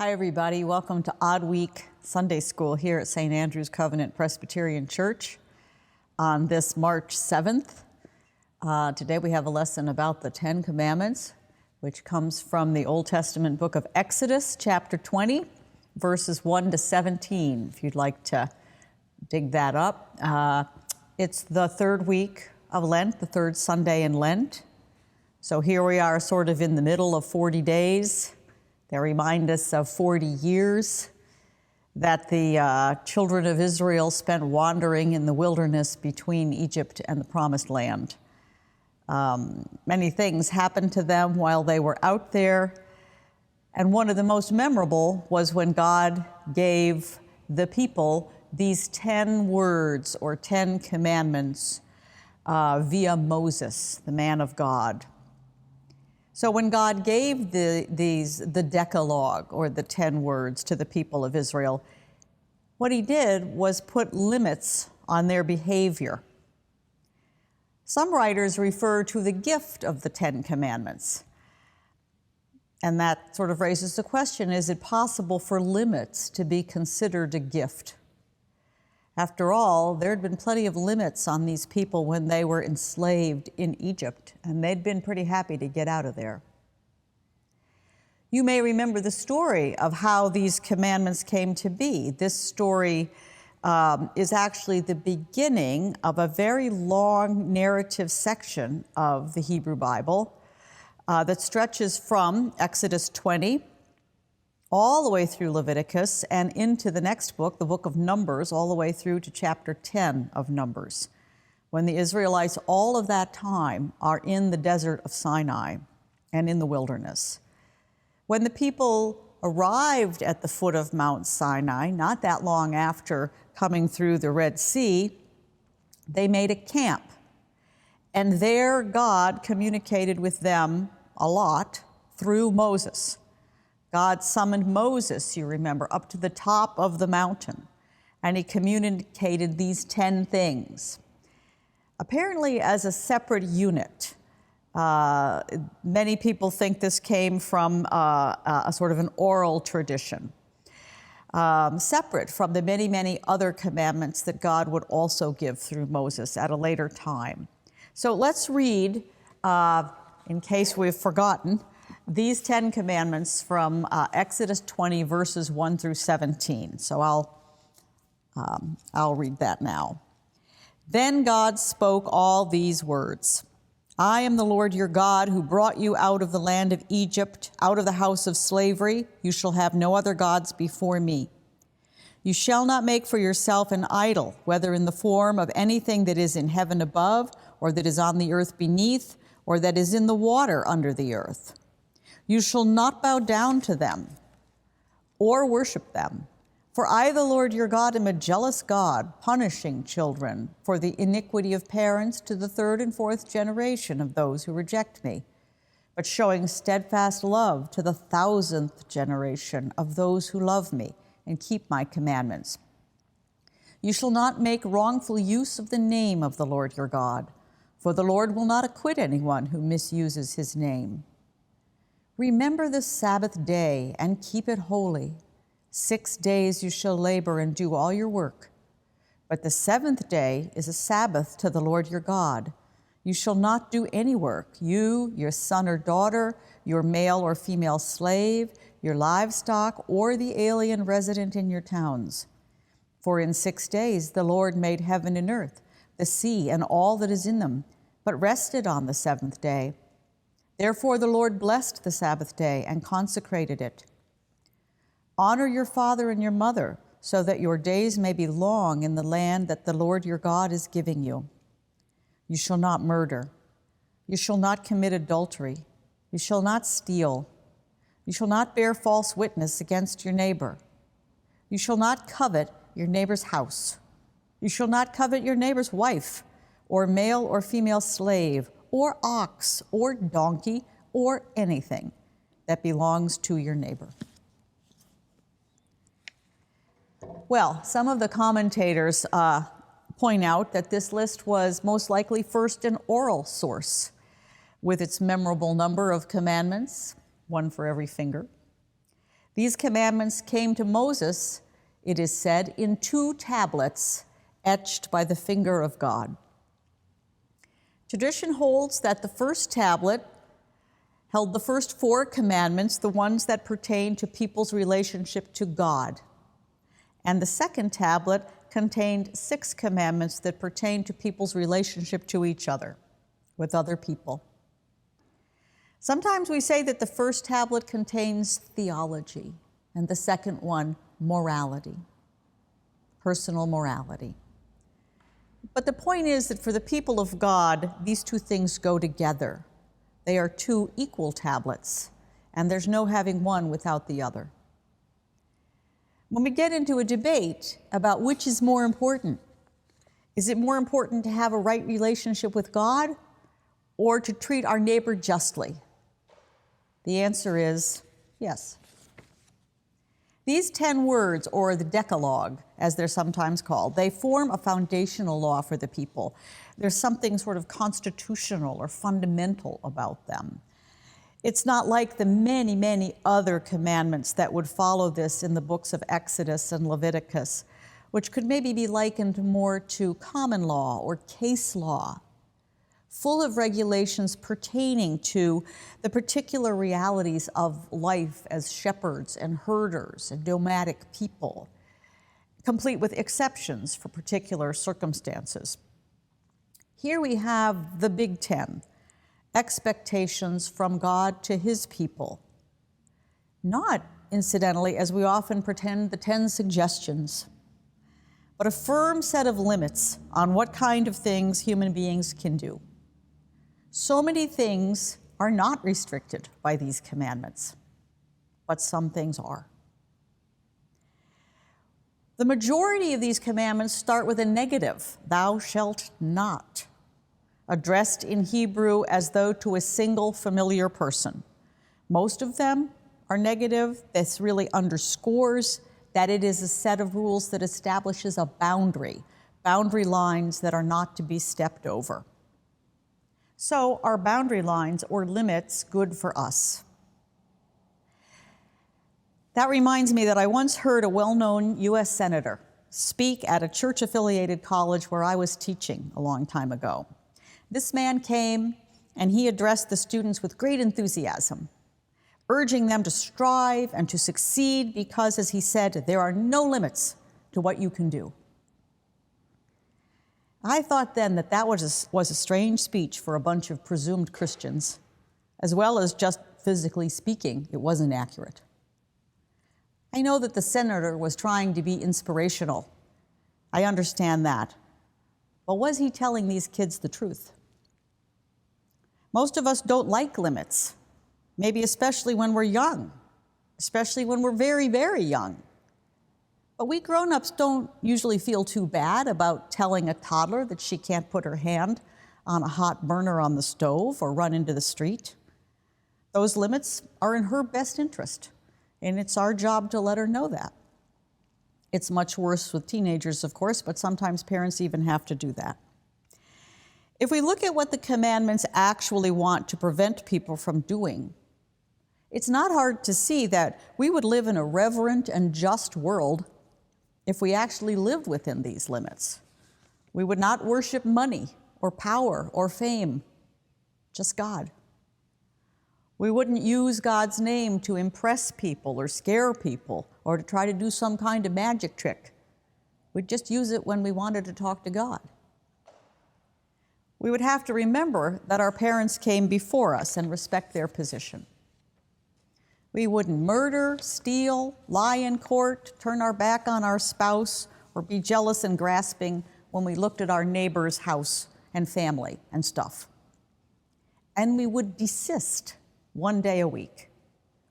Hi, everybody. Welcome to Odd Week Sunday School here at St. Andrew's Covenant Presbyterian Church on this March 7th. Today we have a lesson about the Ten Commandments, which comes from the Old Testament book of Exodus, chapter 20, verses 1 to 17, if you'd like to dig that up. It's the third week of Lent, the third Sunday in Lent. So here we are sort of in the middle of 40 days. They remind us of 40 years that the children of Israel spent wandering in the wilderness between Egypt and the Promised Land. Many things happened to them while they were out there, and one of the most memorable was when God gave the people these 10 words or 10 commandments via Moses, the man of God. So when God gave the Decalogue, or the 10 words, to the people of Israel, what he did was put limits on their behavior. Some writers refer to the gift of the 10 Commandments. And that sort of raises the question, is it possible for limits to be considered a gift? After all, there had been plenty of limits on these people when they were enslaved in Egypt, and they'd been pretty happy to get out of there. You may remember the story of how these commandments came to be. This story is actually the beginning of a very long narrative section of the Hebrew Bible that stretches from Exodus 20 all the way through Leviticus and into the next book, the book of Numbers, all the way through to chapter 10 of Numbers, when the Israelites all of that time are in the desert of Sinai and in the wilderness. When the people arrived at the foot of Mount Sinai, not that long after coming through the Red Sea, they made a camp. And there God communicated with them a lot through Moses. God summoned Moses, you remember, up to the top of the mountain, and he communicated these 10 things, apparently as a separate unit. Many people think this came from a sort of an oral tradition, separate from the many, many other commandments that God would also give through Moses at a later time. So let's read, in case we've forgotten, these 10 commandments from Exodus 20, verses 1 through 17. So I'll read that now. Then God spoke all these words. I am the Lord your God who brought you out of the land of Egypt, out of the house of slavery. You shall have no other gods before me. You shall not make for yourself an idol, whether in the form of anything that is in heaven above, or that is on the earth beneath, or that is in the water under the earth. You shall not bow down to them or worship them. For I, the Lord your God, am a jealous God, punishing children for the iniquity of parents to the third and fourth generation of those who reject me, but showing steadfast love to the 1,000th generation of those who love me and keep my commandments. You shall not make wrongful use of the name of the Lord your God, for the Lord will not acquit anyone who misuses his name. Remember the Sabbath day and keep it holy. 6 days you shall labor and do all your work. But the seventh day is a Sabbath to the Lord your God. You shall not do any work, you, your son or daughter, your male or female slave, your livestock, or the alien resident in your towns. For in 6 days the Lord made heaven and earth, the sea and all that is in them, but rested on the seventh day. Therefore the Lord blessed the Sabbath day and consecrated it. Honor your father and your mother, so that your days may be long in the land that the Lord your God is giving you. You shall not murder. You shall not commit adultery. You shall not steal. You shall not bear false witness against your neighbor. You shall not covet your neighbor's house. You shall not covet your neighbor's wife, or male or female slave, or ox, or donkey, or anything that belongs to your neighbor. Well, some of the commentators point out that this list was most likely first an oral source, with its memorable number of commandments, one for every finger. These commandments came to Moses, it is said, in 2 tablets etched by the finger of God. Tradition holds that the first tablet held the first 4 commandments, the ones that pertain to people's relationship to God. And the second tablet contained 6 commandments that pertain to people's relationship to each other, with other people. Sometimes we say that the first tablet contains theology, and the second one, morality, personal morality. But the point is that for the people of God, these 2 things go together. They are 2 equal tablets, and there's no having one without the other. When we get into a debate about which is more important, is it more important to have a right relationship with God or to treat our neighbor justly? The answer is yes. These 10 words, or the Decalogue, as they're sometimes called, they form a foundational law for the people. There's something sort of constitutional or fundamental about them. It's not like the many, many other commandments that would follow this in the books of Exodus and Leviticus, which could maybe be likened more to common law or case law, full of regulations pertaining to the particular realities of life as shepherds and herders and nomadic people, complete with exceptions for particular circumstances. Here we have the Big 10, expectations from God to his people. Not, incidentally, as we often pretend, the 10 suggestions, but a firm set of limits on what kind of things human beings can do. So many things are not restricted by these commandments, but some things are. The majority of these commandments start with a negative, thou shalt not, addressed in Hebrew as though to a single familiar person. Most of them are negative. This really underscores that it is a set of rules that establishes a boundary lines that are not to be stepped over. So are boundary lines or limits good for us? That reminds me that I once heard a well-known U.S. senator speak at a church-affiliated college where I was teaching a long time ago. This man came and he addressed the students with great enthusiasm, urging them to strive and to succeed because, as he said, there are no limits to what you can do. I thought then that that was a strange speech for a bunch of presumed Christians, as well as just physically speaking, it wasn't accurate. I know that the senator was trying to be inspirational. I understand that. But was he telling these kids the truth? Most of us don't like limits, maybe especially when we're young, especially when we're very, very young. But we grown-ups don't usually feel too bad about telling a toddler that she can't put her hand on a hot burner on the stove or run into the street. Those limits are in her best interest, and it's our job to let her know that. It's much worse with teenagers, of course, but sometimes parents even have to do that. If we look at what the commandments actually want to prevent people from doing, it's not hard to see that we would live in a reverent and just world if we actually lived within these limits. We would not worship money or power or fame, just God. We wouldn't use God's name to impress people or scare people or to try to do some kind of magic trick. We'd just use it when we wanted to talk to God. We would have to remember that our parents came before us and respect their position. We wouldn't murder, steal, lie in court, turn our back on our spouse, or be jealous and grasping when we looked at our neighbor's house and family and stuff. And we would desist 1 day a week.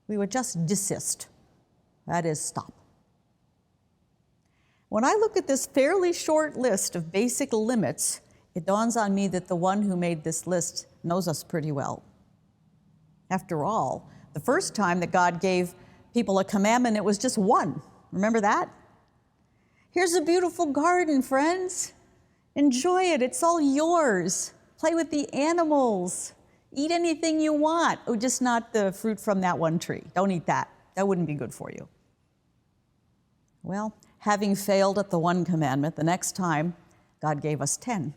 We would just desist. That is, stop. When I look at this fairly short list of basic limits, it dawns on me that the one who made this list knows us pretty well. After all, the first time that God gave people a commandment, it was just one. Remember that? Here's a beautiful garden, friends. Enjoy it. It's all yours. Play with the animals. Eat anything you want. Oh, just not the fruit from that one tree. Don't eat that. That wouldn't be good for you. Well, having failed at the one commandment, the next time, God gave us 10.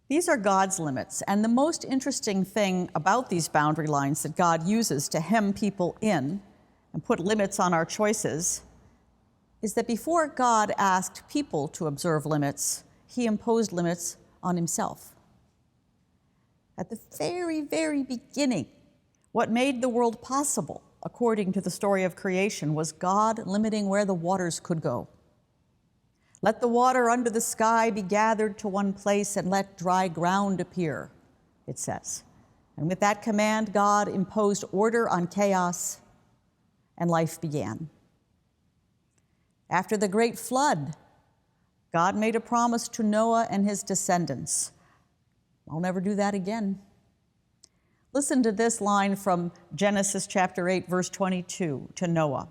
These are God's limits, and the most interesting thing about these boundary lines that God uses to hem people in and put limits on our choices is that before God asked people to observe limits, he imposed limits on himself. At the very, very beginning, what made the world possible, according to the story of creation, was God limiting where the waters could go. Let the water under the sky be gathered to one place, and let dry ground appear, it says. And with that command, God imposed order on chaos, and life began. After the great flood, God made a promise to Noah and his descendants. I'll never do that again. Listen to this line from Genesis chapter 8, verse 22 to Noah.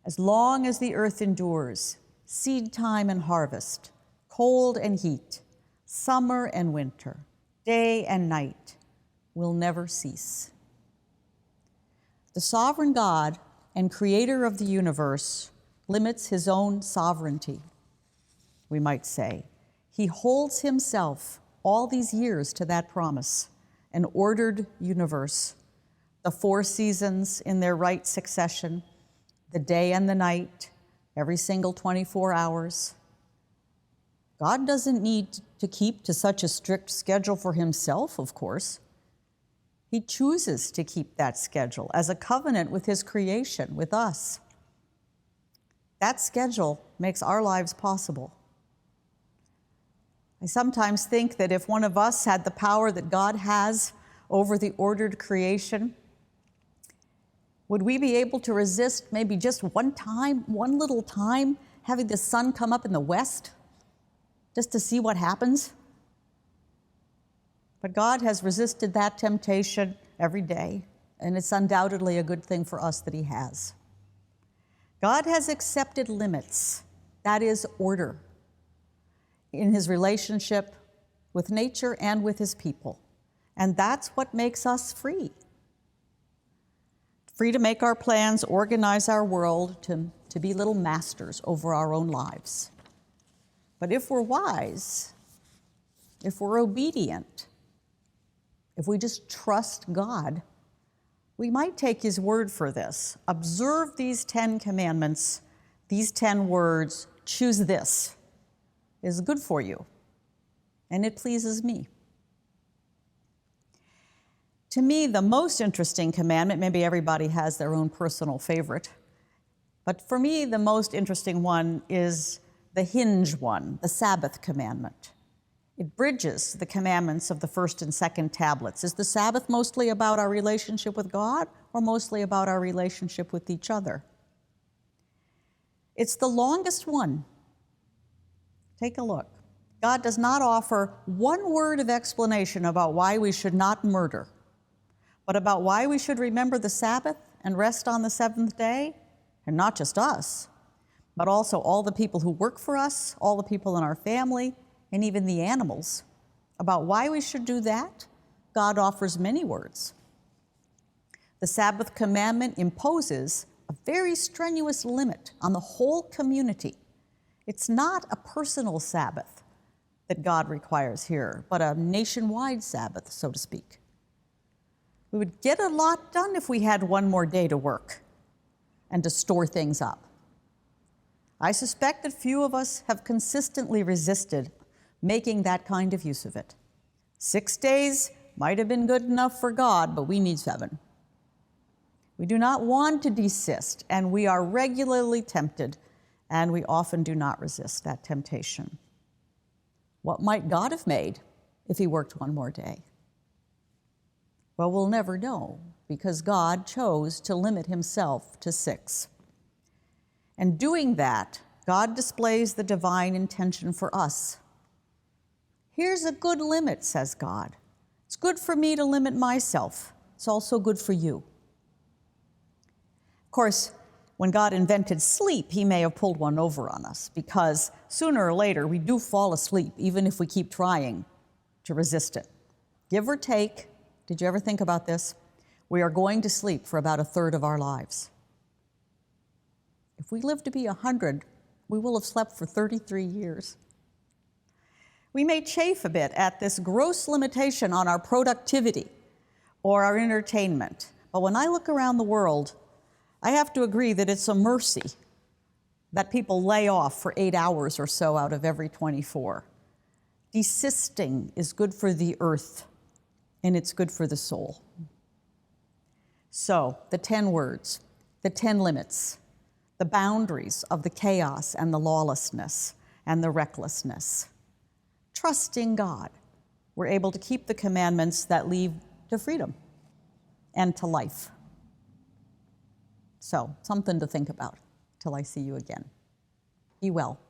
As long as the earth endures, seed time and harvest, cold and heat, summer and winter, day and night will never cease. The sovereign God and creator of the universe limits his own sovereignty, we might say. He holds himself all these years to that promise, an ordered universe, the 4 seasons in their right succession, the day and the night, every single 24 hours. God doesn't need to keep to such a strict schedule for himself, of course. He chooses to keep that schedule as a covenant with his creation, with us. That schedule makes our lives possible. I sometimes think that if one of us had the power that God has over the ordered creation, would we be able to resist maybe just one little time, having the sun come up in the west just to see what happens? But God has resisted that temptation every day, and it's undoubtedly a good thing for us that he has. God has accepted limits, that is order, in his relationship with nature and with his people. And that's what makes us free. Free to make our plans, organize our world, to be little masters over our own lives. But if we're wise, if we're obedient, if we just trust God, we might take his word for this. Observe these 10 commandments, these 10 words, choose this, is good for you, and it pleases me. To me, the most interesting commandment, maybe everybody has their own personal favorite, but for me, the most interesting one is the hinge one, the Sabbath Commandment. It bridges the commandments of the first and second tablets. Is the Sabbath mostly about our relationship with God or mostly about our relationship with each other? It's the longest one. Take a look. God does not offer one word of explanation about why we should not murder, but about why we should remember the Sabbath and rest on the seventh day, and not just us, but also all the people who work for us, all the people in our family, and even the animals. About why we should do that, God offers many words. The Sabbath commandment imposes a very strenuous limit on the whole community. It's not a personal Sabbath that God requires here, but a nationwide Sabbath, so to speak. We would get a lot done if we had one more day to work and to store things up. I suspect that few of us have consistently resisted making that kind of use of it. 6 days might have been good enough for God, but we need 7. We do not want to desist, and we are regularly tempted, and we often do not resist that temptation. What might God have made if he worked one more day? Well, we'll never know, because God chose to limit himself to 6. And doing that, God displays the divine intention for us. Here's a good limit, says God. It's good for me to limit myself. It's also good for you. Of course, when God invented sleep, he may have pulled one over on us, because sooner or later we do fall asleep, even if we keep trying to resist it. Give or take, did you ever think about this? we are going to sleep for about a third of our lives. If we live to be 100, we will have slept for 33 years. We may chafe a bit at this gross limitation on our productivity or our entertainment, but when I look around the world, I have to agree that it's a mercy that people lay off for 8 hours or so out of every 24. Desisting is good for the earth, and it's good for the soul. So, the 10 words, the 10 limits, the boundaries of the chaos and the lawlessness and the recklessness. Trusting God, we're able to keep the commandments that lead to freedom and to life. So, something to think about till I see you again. Be well.